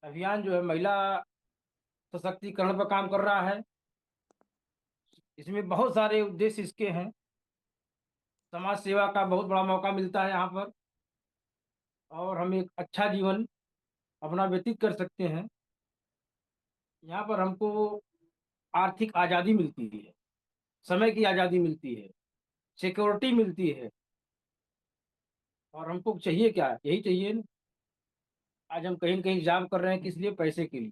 अभियान जो है महिला सशक्तिकरण पर काम कर रहा है। इसमें बहुत सारे उद्देश्य इसके हैं। समाज सेवा का बहुत बड़ा मौका मिलता है यहाँ पर, और हम एक अच्छा जीवन अपना व्यतीत कर सकते हैं। यहाँ पर हमको आर्थिक आज़ादी मिलती है, समय की आज़ादी मिलती है, सिक्योरिटी मिलती है। और हमको चाहिए क्या? यही चाहिए ना। आज हम कहीं न कहीं जॉब कर रहे हैं, किस लिए? पैसे के लिए।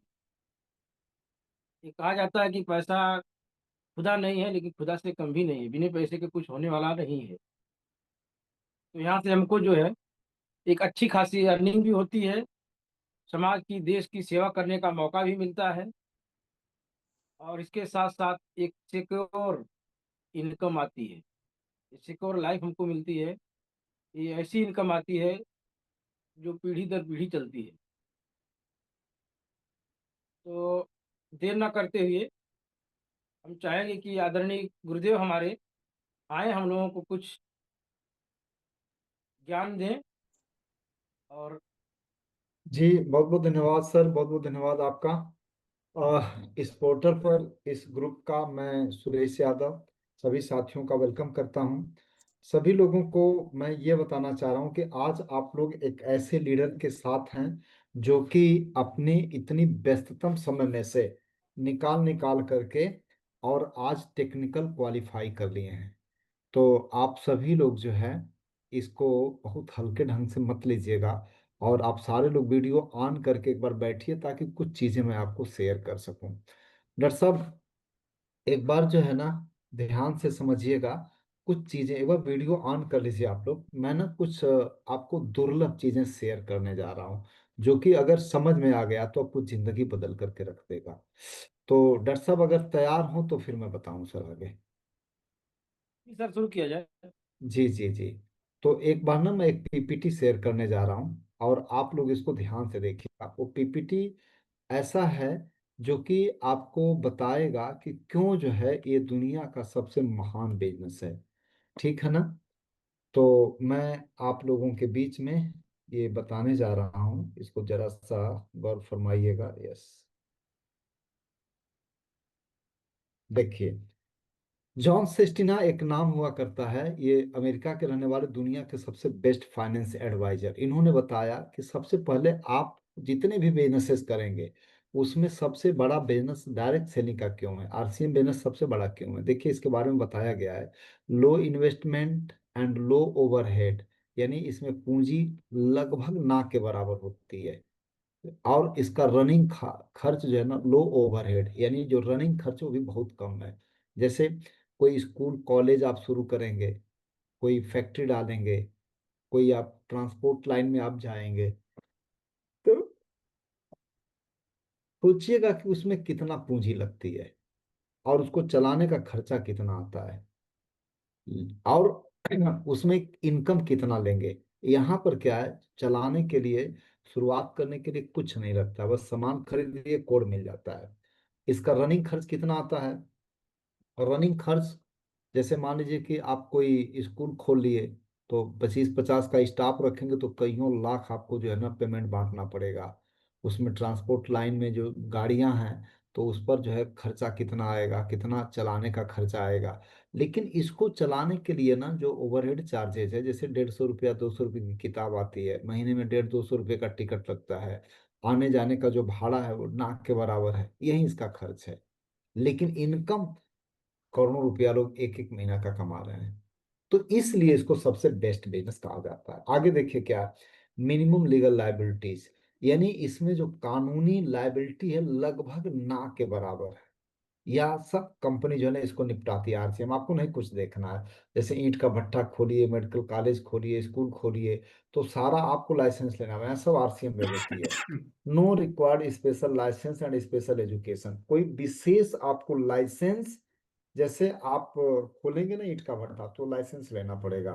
ये कहा जाता है कि पैसा खुदा नहीं है, लेकिन खुदा से कम भी नहीं है। बिना पैसे के कुछ होने वाला नहीं है। तो यहाँ से हमको जो है एक अच्छी खासी अर्निंग भी होती है, समाज की, देश की सेवा करने का मौका भी मिलता है, और इसके साथ साथ एक सिक्योर इनकम आती है। सिक्योर लाइफ हमको मिलती है। ये ऐसी इनकम आती है जो पीढ़ी दर पीढ़ी चलती है। तो देर ना करते हुए हम चाहेंगे कि आदरणीय गुरुदेव हमारे आए, हम लोगों को कुछ ज्ञान दें। और जी, बहुत बहुत धन्यवाद सर, बहुत बहुत धन्यवाद आपका। इस पोर्टल पर इस ग्रुप का मैं सुरेश यादव सभी साथियों का वेलकम करता हूं। सभी लोगों को मैं ये बताना चाह रहा हूं कि आज आप लोग एक ऐसे लीडर के साथ हैं जो कि अपनी इतनी व्यस्ततम समय में से निकाल निकाल करके और आज टेक्निकल क्वालिफाई कर लिए हैं। तो आप सभी लोग जो है इसको बहुत हल्के ढंग से मत लीजिएगा, और आप सारे लोग वीडियो ऑन करके एक बार बैठिए ताकि कुछ चीज़ें मैं आपको शेयर कर सकूं। डॉक्टर साहब, एक बार जो है ना ध्यान से समझिएगा, कुछ चीज़ें एक बार वीडियो ऑन कर लीजिए आप लोग। मैं ना कुछ आपको दुर्लभ चीज़ें शेयर करने जा रहा हूँ, जो कि अगर समझ में आ गया तो आपको ज़िंदगी बदल करके रख देगा। तो डॉक्टर साहब अगर तैयार हो तो फिर मैं बताऊं सर आगे। सर शुरू किया जाए। जी जी जी। तो एक बार ना मैं एक पीपीटी शेयर करने जा रहा हूँ, और आप लोग इसको ध्यान से देखिएगा। वो पीपीटी ऐसा है जो कि आपको बताएगा कि क्यों जो है ये दुनिया का सबसे महान बिजनेस है। ठीक है ना? तो मैं आप लोगों के बीच में ये बताने जा रहा हूँ, इसको जरा सा गौर फरमाइएगा। यस, देखिए, जॉन सेस्टिना एक नाम हुआ करता है। ये अमेरिका के रहने वाले दुनिया के सबसे बेस्ट फाइनेंस एडवाइजर। इन्होंने बताया कि सबसे पहले आप जितने भी बिजनेसेस करेंगे उसमें सबसे बड़ा बिजनेस डायरेक्ट सेलिंग का क्यों है, आरसीएम बिजनेस सबसे बड़ा क्यों है। देखिए, इसके बारे में बताया गया है। लो इन्वेस्टमेंट एंड लो ओवरहेड, यानी इसमें पूंजी लगभग ना के बराबर होती है, और इसका रनिंग खर्च जो है ना लो ओवरहेड, यानी जो रनिंग खर्च वो भी बहुत कम है। जैसे कोई स्कूल कॉलेज आप शुरू करेंगे, कोई फैक्ट्री डालेंगे, कोई आप ट्रांसपोर्ट लाइन में आप जाएंगे, तो सोचिएगा कि उसमें कितना पूंजी लगती है और उसको चलाने का खर्चा कितना आता है, और उसमें इनकम कितना लेंगे। यहाँ पर क्या है, चलाने के लिए, शुरुआत करने के लिए कुछ नहीं लगता, बस सामान खरीद लिए, कोड मिल जाता है। इसका रनिंग खर्च कितना आता है? और रनिंग खर्च, जैसे मान लीजिए कि आप कोई स्कूल खोल लिए, तो 25-50 का स्टाफ रखेंगे तो कईयों लाख आपको जो है ना पेमेंट बांटना पड़ेगा। उसमें ट्रांसपोर्ट लाइन में जो गाड़ियां हैं, तो उस पर जो है खर्चा कितना आएगा, कितना चलाने का खर्चा आएगा। लेकिन इसको चलाने के लिए ना जो ओवरहेड चार्जेज है, जैसे 150 रुपया 200 रुपये की किताब आती है, महीने में 150-200 रुपये का टिकट लगता है, आने जाने का जो भाड़ा है वो नाक के बराबर है, यही इसका खर्च है। लेकिन इनकम करोड़ों रुपया लोग एक एक महीना का कमा रहे हैं। तो इसलिए इसको सबसे बेस्ट बिजनेस कहा जाता है। आगे देखिए क्या, मिनिमम लीगल लाइबिलिटीज, यानी इसमें जो कानूनी लाइबिलिटी है लगभग ना के बराबर है। या सब कंपनी जो है ना इसको निपटाती है, आरसीएम आपको नहीं कुछ देखना है। जैसे ईंट का भट्टा खोलिए, मेडिकल कॉलेज खोलिए, स्कूल खोलिए, तो सारा आपको लाइसेंस लेना है, सब आरसीएम ले लेती है। No required special licence and special education, कोई विशेष आपको लाइसेंस, जैसे आप खोलेंगे ना ईंट का भट्टा तो लाइसेंस लेना पड़ेगा,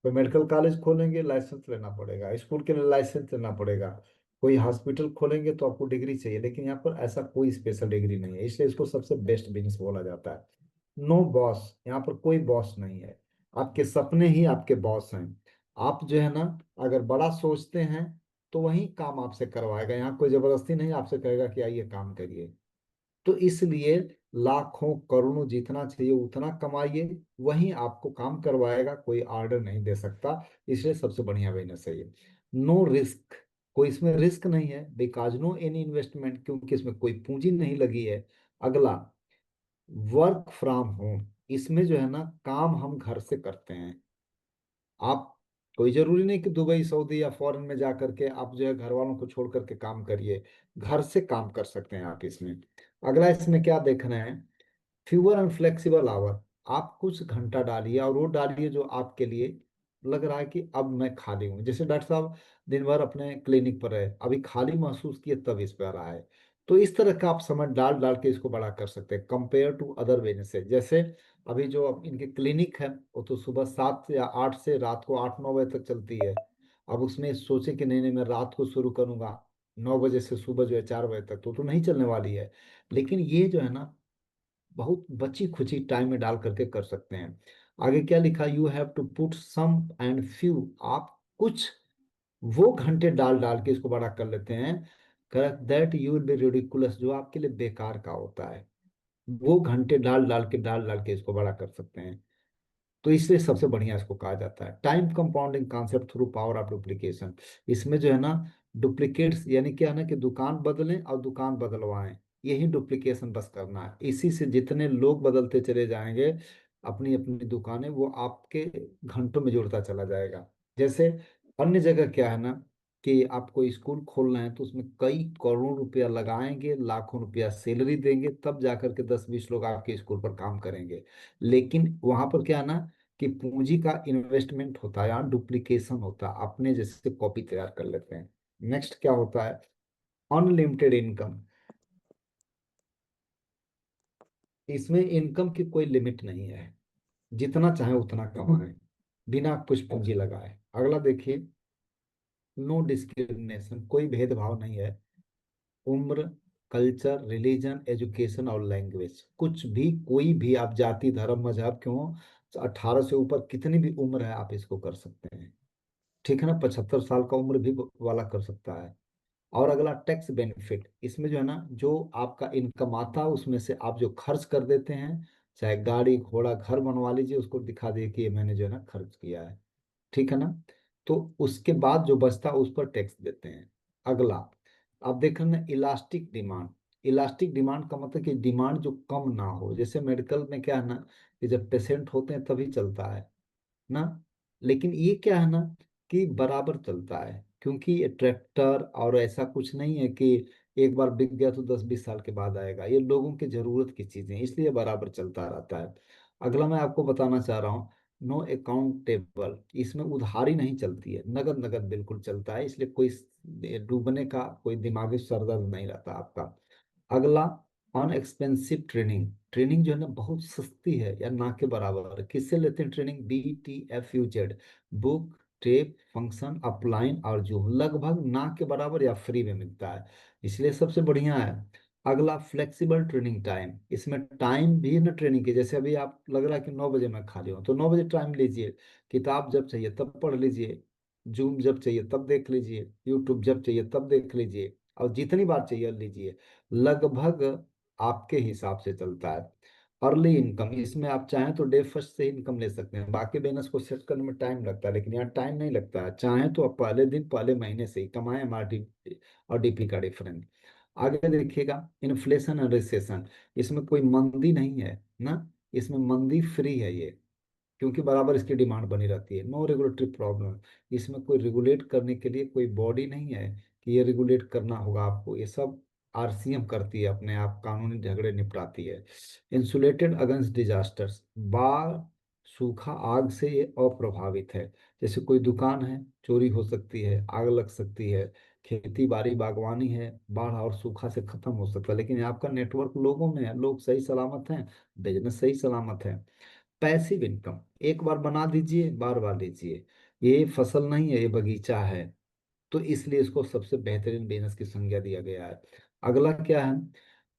कोई मेडिकल कॉलेज खोलेंगे लाइसेंस लेना पड़ेगा, स्कूल के लिए लाइसेंस लेना पड़ेगा, कोई हॉस्पिटल खोलेंगे तो आपको डिग्री चाहिए। लेकिन यहाँ पर ऐसा कोई स्पेशल डिग्री नहीं है, इसलिए इसको सबसे बेस्ट बिजनेस बोला जाता है। नो बॉस, यहाँ पर कोई बॉस नहीं है, आपके सपने ही आपके बॉस हैं। आप जो है ना अगर बड़ा सोचते हैं तो वही काम आपसे करवाएगा। यहाँ कोई जबरदस्ती नहीं आपसे कहेगा कि आइए काम करिए। तो इसलिए लाखों करोड़ों जितना चाहिए उतना कमाइए, वहीं आपको काम करवाएगा, कोई ऑर्डर नहीं दे सकता। इसलिए सबसे बढ़िया बिजनेस है ये। नो रिस्क, कोई इसमें रिस्क नहीं है, बिकॉज नो एनी इन्वेस्टमेंट, क्योंकि इसमें कोई पूंजी नहीं लगी है। अगला, वर्क फ्रॉम होम, इसमें जो है ना काम हम घर से करते हैं। आप, कोई जरूरी नहीं कि दुबई सऊदी या फॉरेन में जा करके आप जो है घर वालों को छोड़ करके काम करिए, घर से काम कर सकते हैं आप इसमें। अगला इसमें क्या देखना है, फ्यूअर एंड फ्लेक्सिबल आवर। आप कुछ घंटा डालिए और वो डालिए जो आपके लिए लग रहा है कि अब मैं खाली हूँ। जैसे डॉक्टर साहब दिन भर अपने क्लिनिक पर रहे, अभी खाली महसूस किए तब इस पर आ रहा है। तो इस तरह का आप समय डाल डाल के इसको बड़ा कर सकते हैं कंपेयर टू अदर बिजनेसेस। जैसे अभी जो अब इनके क्लिनिक है वो तो सुबह 7 या 8 से रात को 8-9 बजे तक चलती है। अब उसमें सोचे कि नहीं नहीं मैं रात को शुरू करूंगा 9 बजे से सुबह जो है 4 बजे तक, तो नहीं चलने वाली है। लेकिन ये जो है ना बहुत बची खुची टाइम में डाल करके कर सकते हैं। आगे क्या लिखा, you have to put some and few, आप कुछ वो घंटे डाल डाल के इसको बड़ा कर लेते हैं। Correct that you will be ridiculous, जो आपके लिए बेकार का होता है वो घंटे डाल डाल के इसको बड़ा कर सकते हैं। तो इसलिए सबसे बढ़िया इसको कहा जाता है time compounding concept through power of duplication. इसमें जो है ना डुप्लीकेट्स, यानी क्या है ना कि दुकान बदलें और दुकान बदलवाएं, यही डुप्लीकेशन बस करना है। इसी से जितने लोग बदलते चले जाएंगे अपनी अपनी दुकानें, वो आपके घंटों में जुड़ता चला जाएगा। जैसे अन्य जगह क्या है ना कि आप कोई स्कूल खोल रहे हैं तो उसमें कई करोड़ रुपया लगाएंगे, लाखों रुपया सैलरी देंगे, तब जाकर के 10-20 लोग आपके स्कूल पर काम करेंगे। लेकिन वहां पर क्या है ना कि पूंजी का इन्वेस्टमेंट होता है, यहाँ डुप्लीकेशन होता है, अपने जैसे कॉपी तैयार कर लेते हैं। नेक्स्ट क्या होता है, अनलिमिटेड इनकम। इसमें इनकम की कोई लिमिट नहीं है, जितना चाहे उतना कमाएं बिना कुछ पूंजी लगाए। अगला देखिए, नो डिस्क्रिमिनेशन, कोई भेदभाव नहीं है। उम्र, कल्चर, रिलीजन, एजुकेशन और लैंग्वेज, कुछ भी कोई भी आप जाति धर्म मजहब क्यों, 18 से ऊपर कितनी भी उम्र है आप इसको कर सकते हैं। ठीक है ना, 75 साल का उम्र भी वाला कर सकता है। और अगला टैक्स बेनिफिट, इसमें जो है ना जो आपका इनकम आता है उसमें से आप जो खर्च कर देते हैं, चाहे गाड़ी घोड़ा घर बनवा लीजिए, उसको दिखा दिए कि ये मैंने जो है ना खर्च किया है। ठीक है ना, तो उसके बाद जो बचता है उस पर टैक्स देते हैं। अगला आप देख रहे हैं इलास्टिक डिमांड। इलास्टिक डिमांड का मतलब कि डिमांड जो कम ना हो। जैसे मेडिकल में क्या है ना कि जब पेशेंट होते हैं तभी चलता है ना, लेकिन ये क्या है ना कि बराबर चलता है, क्योंकि ये ट्रैक्टर और ऐसा कुछ नहीं है कि एक बार बिक गया तो 10-20 साल के बाद आएगा। ये लोगों की जरूरत की चीजें हैं, इसलिए बराबर चलता रहता है। अगला मैं आपको बताना चाह रहा हूँ, नो अकाउंटेबल, इसमें उधारी नहीं चलती है, नगद नगद बिल्कुल चलता है, इसलिए कोई डूबने का कोई दिमागी सरदर्द नहीं रहता आपका। अगला, अनएक्सपेंसिव ट्रेनिंग। ट्रेनिंग जो है ना बहुत सस्ती है या ना के बराबर है। किससे लेते हैं training, BTFUZ, book, tape, function, upline और जो लगभग ना के बराबर या फ्री में मिलता है, इसलिए सबसे बढ़िया है। अगला, फ्लेक्सिबल ट्रेनिंग टाइम, इसमें टाइम भी है ना ट्रेनिंग के, जैसे अभी आप लग रहा है कि 9 बजे मैं खाली हूँ तो 9 बजे टाइम लीजिए, किताब जब चाहिए तब पढ़ लीजिए, जूम जब चाहिए तब देख लीजिए, यूट्यूब जब चाहिए तब देख लीजिए, और जितनी बार चाहिए लीजिए। लगभग आपके हिसाब से चलता है। अर्ली इनकम, इसमें आप चाहें तो डे फर्स्ट से इनकम ले सकते हैं। बाकी बिजनेस को सेट करने में टाइम लगता है, लेकिन यहाँ टाइम नहीं लगता है। चाहें तो आप पहले दिन पहले महीने से ही कमाएं, MRT और DP का डिफरेंस। आगे देखिएगा, इन्फ्लेशन एंड रिसेशन, इसमें कोई मंदी नहीं है ना, इसमें मंदी फ्री है ये, क्योंकि बराबर इसकी डिमांड बनी रहती है। नो रेगुलेटरी प्रॉब्लम, इसमें कोई रेगुलेट करने के लिए कोई बॉडी नहीं है कि ये रेगुलेट करना होगा आपको, ये सब RCM करती है, अपने आप कानूनी झगड़े निपटाती है। इंसुलेटेड अगेंस्ट डिजास्टर्स, बाढ़ सूखा आग से ये अप्रभावित है। जैसे कोई दुकान है, चोरी हो सकती है, आग लग सकती है, खेती बाड़ी बागवानी है, बाढ़ और सूखा से खत्म हो सकता है, लेकिन ये आपका नेटवर्क लोगों में है, लोग सही सलामत हैं, बिजनेस सही सलामत है। पैसिव इनकम, एक बार बना दीजिए बार बार लीजिए, ये फसल नहीं है ये बगीचा है, तो इसलिए इसको सबसे बेहतरीन बिजनेस की संज्ञा दिया गया है। अगला क्या है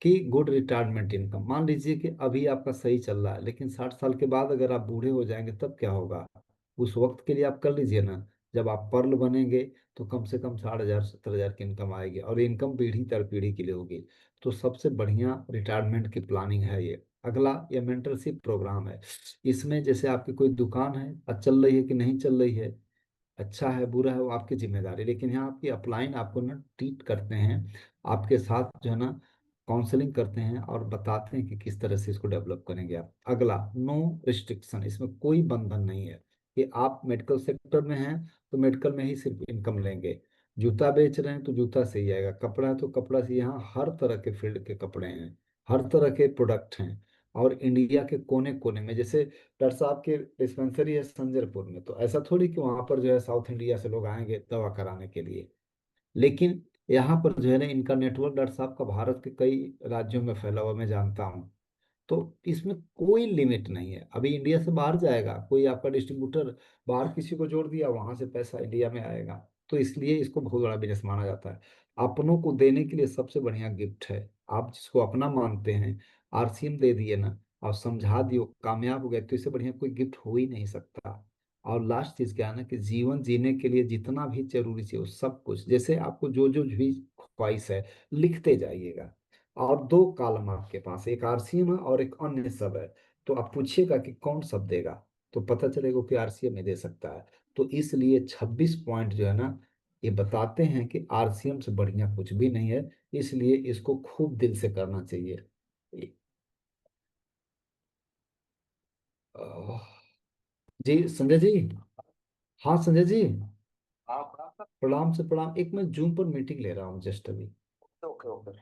कि गुड रिटायरमेंट इनकम, मान लीजिए कि अभी आपका सही चल रहा है, लेकिन 60 साल के बाद अगर आप बूढ़े हो जाएंगे तब क्या होगा, उस वक्त के लिए आप कर लीजिए ना, जब आप पर्ल बनेंगे तो कम से कम 60,000 70,000 की इनकम आएगी, और इनकम पीढ़ी दर पीढ़ी के लिए होगी। तो सबसे बढ़िया रिटायरमेंट की प्लानिंग है ये। अगला ये मेंटरशिप प्रोग्राम है। इसमें जैसे आपकी कोई दुकान है, चल रही है कि नहीं चल रही है, अच्छा है बुरा है वो आपकी जिम्मेदारी, लेकिन यहाँ आपकी अपलाइन आपको ना ट्रीट करते हैं, आपके साथ जो है ना काउंसलिंग करते हैं और बताते हैं कि किस तरह से इसको डेवलप करेंगे आप। अगला, नो रिस्ट्रिक्शन, इसमें कोई बंधन नहीं है कि आप मेडिकल सेक्टर में हैं तो मेडिकल में ही सिर्फ इनकम लेंगे, जूता बेच रहे हैं तो जूता से ही आएगा, कपड़ा है तो कपड़ा से। यहाँ हर तरह के फील्ड के कपड़े हैं, हर तरह के प्रोडक्ट हैं। और इंडिया के कोने कोने में, जैसे डॉक्टर साहब की डिस्पेंसरी है संजरपुर में, तो ऐसा थोड़ी कि वहां पर जो है साउथ इंडिया से लोग आएंगे दवा कराने के लिए। लेकिन यहाँ पर जो है ना इनका नेटवर्क डॉक्टर साहब का भारत के कई राज्यों में फैला हुआ मैं जानता हूँ। तो इसमें कोई लिमिट नहीं है। अभी इंडिया से बाहर जाएगा कोई आपका डिस्ट्रीब्यूटर, बाहर किसी को जोड़ दिया, वहां से पैसा इंडिया में आएगा। तो इसलिए इसको बहुत बड़ा बिजनेस माना जाता है। अपनों को देने के लिए सबसे बढ़िया गिफ्ट है, आप जिसको अपना मानते हैं, आरसीएम दे दिए ना, और समझा दियो, कामयाब हो गए, तो इससे बढ़िया कोई गिफ्ट हो ही नहीं सकता। और लास्ट चीज क्या है ना कि जीवन जीने के लिए जितना भी जरूरी चीज, वो सब कुछ, जैसे आपको जो जो भी ख्वाहिश है लिखते जाइएगा। और दो कॉलम आपके पास, एक आरसीएम है और एक अन्य सब है। तो आप पूछिएगा कि कौन सब देगा, तो पता चलेगा कि आरसीएम में दे सकता है। तो इसलिए 26 पॉइंट जो है ना, ये बताते हैं कि आरसीएम से बढ़िया कुछ भी नहीं है। इसलिए इसको खूब दिल से करना चाहिए। अह, जी संजय जी। हाँ संजय जी। प्रणाम से प्रणाम, एक मैं जूम पर मीटिंग ले रहा हूँ जस्ट अभी। Okay okay.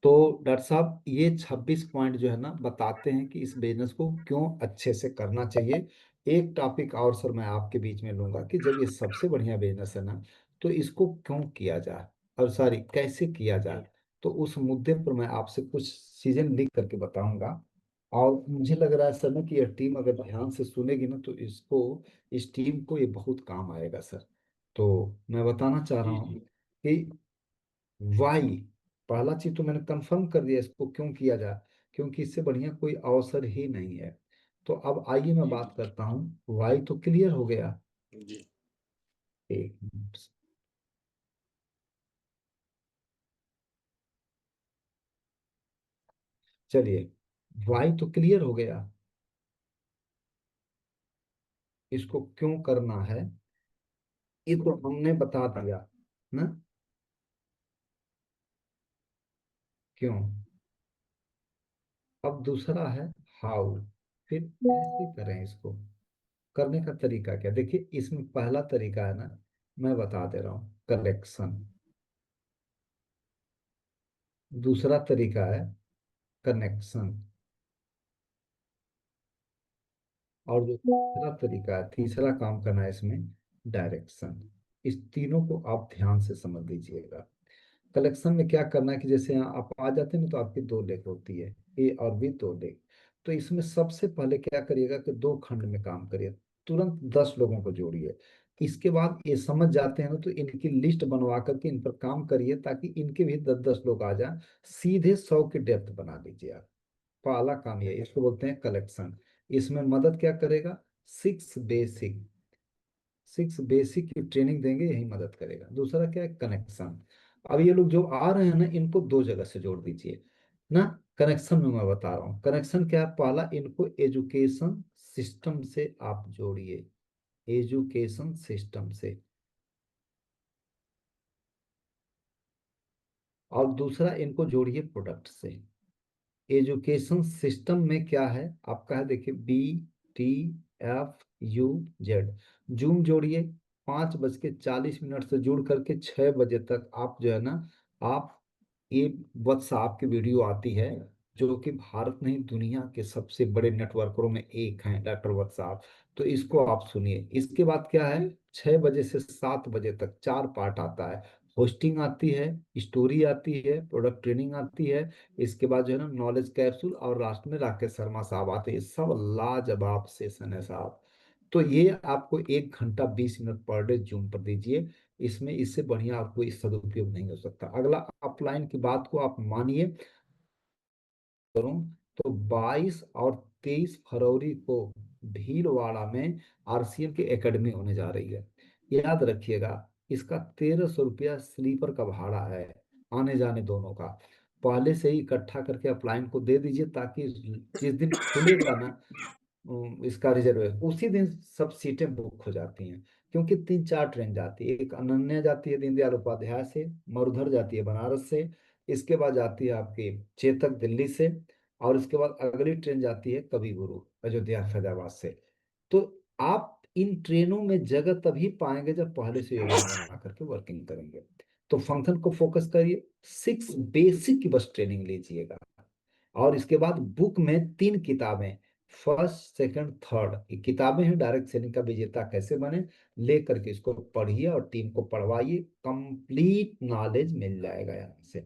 तो डॉक्टर साहब ये 26 पॉइंट जो है ना बताते हैं कि इस बिजनेस को क्यों अच्छे से करना चाहिए। एक टॉपिक और सर मैं आपके बीच में लूंगा कि जब ये सबसे बढ़िया बिजनेस है ना, तो इसको क्यों किया जाए, और सॉरी कैसे किया जाए। तो उस मुद्दे पर मैं आपसे कुछ चीजें लिख करके बताऊंगा। और मुझे लग रहा है सर ना कि यह टीम अगर ध्यान से सुनेगी ना तो इसको, इस टीम को ये बहुत काम आएगा सर। तो मैं बताना चाह रहा जी हूँ जी। कि वाई, पहला चीज तो मैंने कंफर्म कर दिया इसको क्यों किया जाए, क्योंकि इससे बढ़िया कोई अवसर ही नहीं है। तो अब आइए मैं जी बात जी। करता हूँ, वाई तो क्लियर हो गया। जी। एक मिनट। चलिए, वाई तो क्लियर हो गया, इसको क्यों करना है ये तो हमने बता दिया ना, क्यों। अब दूसरा है हाउ, फिर कैसे करें इसको, करने का तरीका क्या। देखिए इसमें पहला तरीका है ना, मैं बता दे रहा हूँ, कलेक्शन। दूसरा तरीका है कनेक्शन, और जो तीसरा तरीका है, तीसरा काम करना है इसमें, डायरेक्शन। इस तीनों को आप ध्यान से समझ लीजिएगा। कलेक्शन में क्या करना है कि जैसे यहाँ आप आ जाते हैं ना तो आपकी दो लेग होती है, ए और बी दो लेग। तो इसमें सबसे पहले क्या करिएगा कि दो खंड में काम करिए, तुरंत 10 लोगों को जोड़िए। इसके बाद ये समझ जाते हैं ना तो इनकी लिस्ट बनवा करके इन पर काम करिए, ताकि इनके भी 10-10 लोग आ जाए, सीधे 100 की डेप्थ बना लीजिए आप। पहला काम ये, इसको बोलते हैं कलेक्शन। इसमें मदद क्या करेगा, सिक्स बेसिक, सिक्स बेसिक की ट्रेनिंग देंगे, यही मदद करेगा। दूसरा क्या है, कनेक्शन। अब ये लोग जो आ रहे हैं ना इनको दो जगह से जोड़ दीजिए ना। कनेक्शन में मैं बता रहा हूँ कनेक्शन क्या है, पहला इनको एजुकेशन सिस्टम से आप जोड़िए, एजुकेशन सिस्टम से। और दूसरा इनको जोड़िए प्रोडक्ट से। एजुकेशन सिस्टम में क्या है आपका है, देखिए BTFU Z। जूम जोड़िए, 5:40 से जुड़ करके 6 बजे तक आप जो है ना, आप ये व्हाट्सएप की वीडियो आती है, जो कि भारत नहीं दुनिया के सबसे बड़े नेटवर्करों में एक हैं डॉक्टर व्हाट्सएप। तो इसको आप सुनिए। इसके बाद क्या है, 6 बजे से 7 बजे तक 4 पार्ट आता है। होस्टिंग आती है, स्टोरी आती है, प्रोडक्ट ट्रेनिंग आती है, इसके बाद जो है ना नॉलेज कैप्सूल, और लास्ट में राकेश शर्मा साहब आते हैं। सब लाजवाब सेशन है साहब। तो ये आपको 1 घंटा 20 मिनट पर डे जूम पर दीजिए। इसमें इससे बढ़िया आपको इस सदुपयोग नहीं हो सकता। अगला, अपलाइन की बात को आप मानिए, करूं तो 22 और 23 फरवरी को भीलवाड़ा में आरसीएम की एकेडमी होने जा रही है। याद रखिएगा, इसका 1300 रुपया स्लीपर का भाड़ा है, आने जाने दोनों का। पहले से ही इकट्ठा करके अपलाइन को दे दीजिए, ताकि जिस दिन खुलेगा ना इसका रिजर्व है, उसी दिन सब सीटें बुक हो जाती हैं। क्योंकि 3 4 ट्रेन जाती है, एक अनन्या जाती है दीनदयाल उपाध्याय से, मरुधर जाती है बनारस से, इसके बाद जाती है आपकी चेतक दिल्ली से, और इसके बाद अगली ट्रेन जाती है कवि गुरु अयोध्या फैजाबाद से। तो आप इन ट्रेनों में जगह तभी पाएंगे जब पहले से योजना बना करके वर्किंग करेंगे। तो फंक्शन को फोकस करिए, 6 बेसिक की बस ट्रेनिंग लीजिएगा। और इसके बाद बुक में 3 किताबें, फर्स्ट सेकंड थर्ड, ये किताबें हैं डायरेक्ट सेलिंग का विजेता कैसे बने, ले करके इसको पढ़िए और टीम को पढ़वाइए। कंप्लीट नॉलेज मिल जाएगा यहाँ से।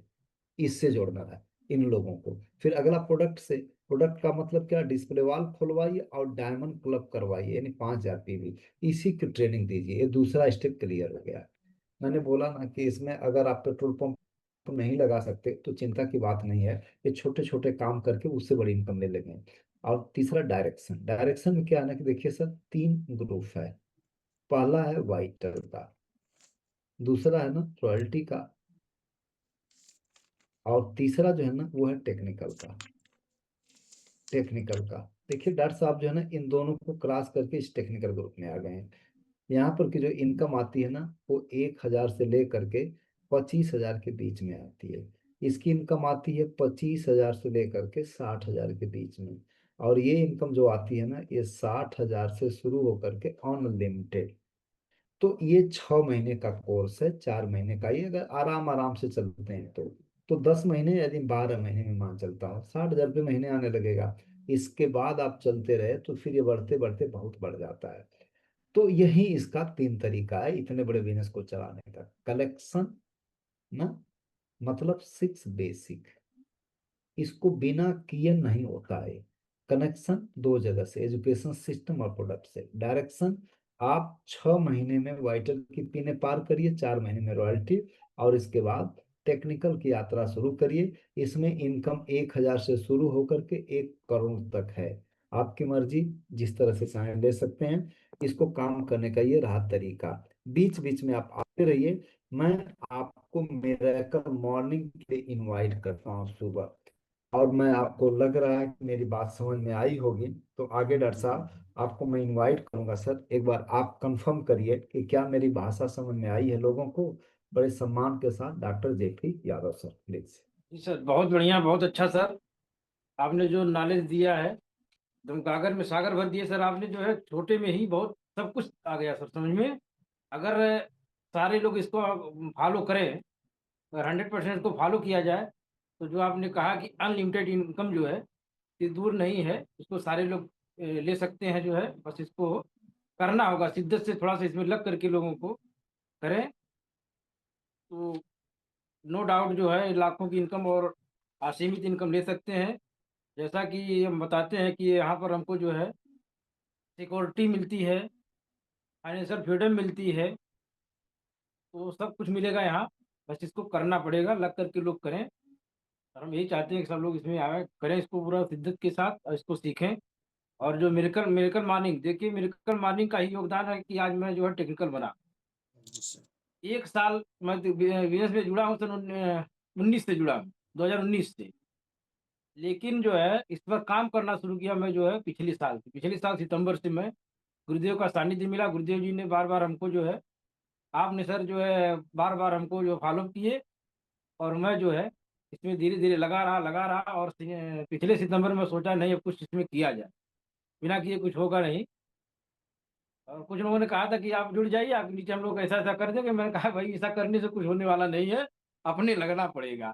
इससे जोड़ना है इन लोगों को। फिर अगला प्रोडक्ट से, प्रोडक्ट का मतलब क्या, डिस्प्ले वॉल खुलवाइए और डायमंड क्लब करवाइए, यानी 5,000 पीवी, इसी की ट्रेनिंग दीजिए। ये दूसरा स्टेप क्लियर हो गया। मैंने बोला ना कि इसमें अगर आप पेट्रोल पंप नहीं लगा सकते तो चिंता की बात नहीं है, ये छोटे छोटे काम करके उससे बड़ी इनकम ले लेंगे। और तीसरा डायरेक्शन, डायरेक्शन में क्या है ना कि देखिए सर, 3 ग्रुप है। पहला है वाइटर का, दूसरा है ना रॉयल्टी का, और तीसरा जो है ना वो है टेक्निकल का। टेक्निकल का देखिए, डॉक्टर साहब जो है ना इन दोनों को क्रॉस करके इस टेक्निकल ग्रुप में आ गए हैं। यहाँ पर की जो इनकम आती है ना, वो 1,000 से लेकर के 25,000 के बीच में आती है। इसकी इनकम आती है 25,000 से लेकर के 60,000 के बीच में। और ये इनकम जो आती है ना, ये 60,000 से शुरू होकर के अनलिमिटेड। तो ये 6 महीने का कोर्स है, 4 महीने का। ये अगर आराम आराम से चलते हैं तो 10 महीने, यदि 12 महीने में मान चलता हूँ, 60,000 रुपये महीने आने लगेगा। इसके बाद आप चलते रहे तो फिर ये बढ़ते बढ़ते बहुत बढ़ जाता है। तो यही इसका 3 तरीका है इतने बड़े बिजनेस को चलाने का। कलेक्शन ना, मतलब 6 बेसिक, इसको बिना किए नहीं होता है। कनेक्शन 2 जगह से, एजुकेशन सिस्टम और प्रोडक्ट से। डायरेक्शन, आप 6 महीने में वाइटर की पीने पार करिए, 4 महीने में रॉयल्टी, और इसके बाद टेक्निकल की यात्रा शुरू करिए। इसमें इनकम 1,000 से शुरू होकर के 1 करोड़ तक है। आपकी मर्जी, जिस तरह से चाहें ले सकते हैं। इसको काम करने का ये रहा तरीका। बीच बीच में आप आते रहिए। मैं आपको मेरा मॉर्निंग के लिए इनवाइट करता हूँ सुबह। और मैं, आपको लग रहा है कि मेरी बात समझ में आई होगी, तो आगे डॉक्टर साहब आपको मैं इनवाइट करूंगा सर। एक बार आप कंफर्म करिए कि क्या मेरी भाषा समझ में आई है लोगों को। बड़े सम्मान के साथ doctor JP Yadav sir, please. जी सर, बहुत बढ़िया, बहुत अच्छा सर। आपने जो नॉलेज दिया है एकदम गागर में सागर भर दिए सर। आपने जो है छोटे में ही बहुत सब कुछ आ गया सर समझ में। अगर सारे लोग इसको फॉलो करें, अगर 100% इसको फॉलो किया जाए, तो जो आपने कहा कि अनलिमिटेड इनकम जो है ये दूर नहीं है। इसको सारे लोग ले सकते हैं जो है। बस इसको करना होगा शिद्दत से, थोड़ा सा इसमें लग करके लोगों को करें तो नो डाउट जो है लाखों की इनकम और असीमित इनकम ले सकते हैं। जैसा कि हम बताते हैं कि यहाँ पर हमको जो है सिक्योरिटी मिलती है, फाइनेंशियल फ्रीडम मिलती है, तो सब कुछ मिलेगा यहाँ। बस इसको करना पड़ेगा, लग करके लोग करें। और हम यही चाहते हैं कि सब लोग इसमें आए, करें इसको पूरा शिद्दत के साथ और इसको सीखें। और जो मेरिकल मेरिकल मार्निंग, देखिए मेरिकल मार्निंग का ही योगदान है कि आज मैं जो है टेक्निकल बना। 1 साल मैं बिजनेस में जुड़ा हूँ, सन 19 से जुड़ा हूँ, 2019 से। लेकिन जो है इस पर काम करना शुरू किया मैं जो है पिछले साल सितंबर से मैं गुरुदेव का सानिध्य मिला। गुरुदेव जी ने बार बार हमको जो है, आपने सर जो है बार बार हमको जो फॉलो किए। और मैं जो है इसमें धीरे धीरे लगा रहा और पिछले सितंबर में सोचा नहीं अब कुछ इसमें किया जाए, बिना किए कुछ होगा नहीं। और कुछ लोगों ने कहा था कि आप जुड़ जाइए, आप नीचे हम लोग ऐसा ऐसा कर देंगे। मैंने कहा भाई ऐसा करने से कुछ होने वाला नहीं है, अपने लगना पड़ेगा।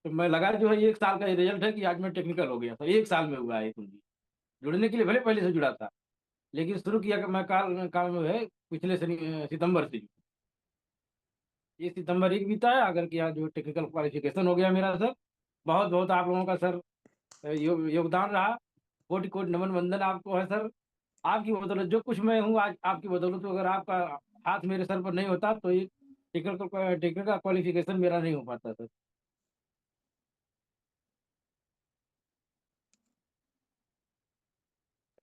तो मैं लगा, जो है 1 साल का ये रिजल्ट है कि आज मैं टेक्निकल हो गया। तो 1 साल में हुआ है कुंजी। जुड़ने के लिए भले पहले से जुड़ा था, लेकिन शुरू किया कि मैं काल काल में है पिछले सितंबर से। ये सितंबर एक बीता है, अगर किया जो टेक्निकल क्वालिफिकेशन हो गया मेरा सर। बहुत बहुत आप लोगों का सर योगदान रहा। कोटि कोटि नमन वंदन आपको है सर। आपकी बदौलत जो कुछ मैं हूँ आज, आपकी बदौलत। तो अगर आपका हाथ मेरे सर पर नहीं होता तो ये टेक्निकल का क्वालिफिकेशन मेरा नहीं हो पाता सर।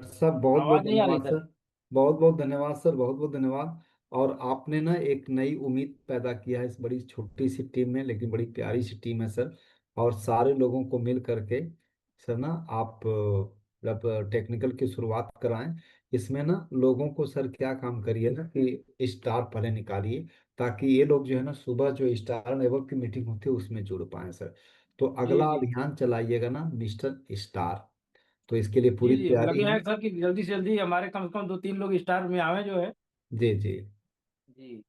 सर बहुत बहुत आवाज नहीं आ रही धन्यवाद सर। सर। बहुत बहुत धन्यवाद सर, बहुत बहुत धन्यवाद। और आपने ना एक नई उम्मीद पैदा किया है इस बड़ी छोटी सी टीम में, लेकिन बड़ी प्यारी सी टीम है सर। और सारे लोगों को मिल करके सर ना आप मतलब टेक्निकल की शुरुआत कराएं। इसमें ना लोगों को सर क्या काम करिए ना कि स्टार पहले निकालिए, ताकि ये लोग जो है ना सुबह जो स्टार नेटवर्क की मीटिंग होती है उसमें जुड़ पाए सर। तो जी अगला जी। अभियान चलाइएगा ना मिस्टर स्टार। तो इसके लिए जी पूरी जी, तैयारी लगे है। हैं सर कि जल्दी से जल्दी हमारे कम से कम 2-3 लोग स्टार में आवे जो है। जी जी। जी।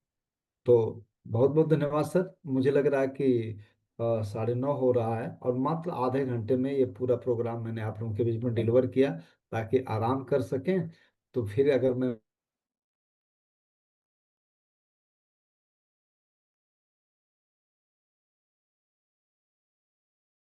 तो बहुत बहुत धन्यवाद सर। मुझे लग रहा है कि 9:30 हो रहा है और मात्र आधे घंटे में ये पूरा प्रोग्राम मैंने आप लोगों के बीच में डिलीवर किया, ताकि आराम कर सकें। तो फिर अगर मैं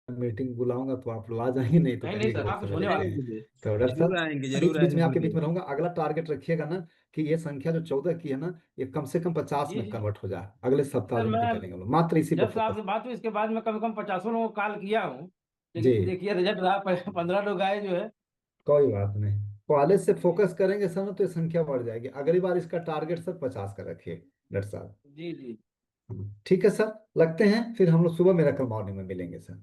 मीटिंग बुलाऊंगा तो आप लोग आ जाएंगे, नहीं तो नहीं नहीं कहीं सर, और आप तो चले सोने वाले जाएंगे। हैं। तो डॉक्टर जरूर साहब आएंगे, बीच जरूर बीच आएंगे, में आपके बीच बोलिए। में रहूंगा। अगला टारगेट रखिएगा ना कि ये संख्या जो 14 की है ना, ये कम से कम 50 जी में जी कन्वर्ट हो जाए अगले सप्ताह सर, जो मैं मीटिंग करेंगे हम लोग, मात्र इसी पर जब से फोकस। आपसे बात हुई इसके बाद मैं कम से कम 50 लोगों को कॉल किया हूँ, जी। लेकिन देखिए रिजल्ट रहा 15 लोग आए जो है। कोई बात नहीं। कॉलेज से जी फोकस करेंगे सर ना तो ये संख्या बढ़ जाएगी। अगली बार इसका टारगेट सर 50 का रखिए डॉक्टर साहब। जी जी। ठीक है सर, लगते हैं फिर हम लोग सुबह मेरा कल मॉर्निंग में मिलेंगे सर।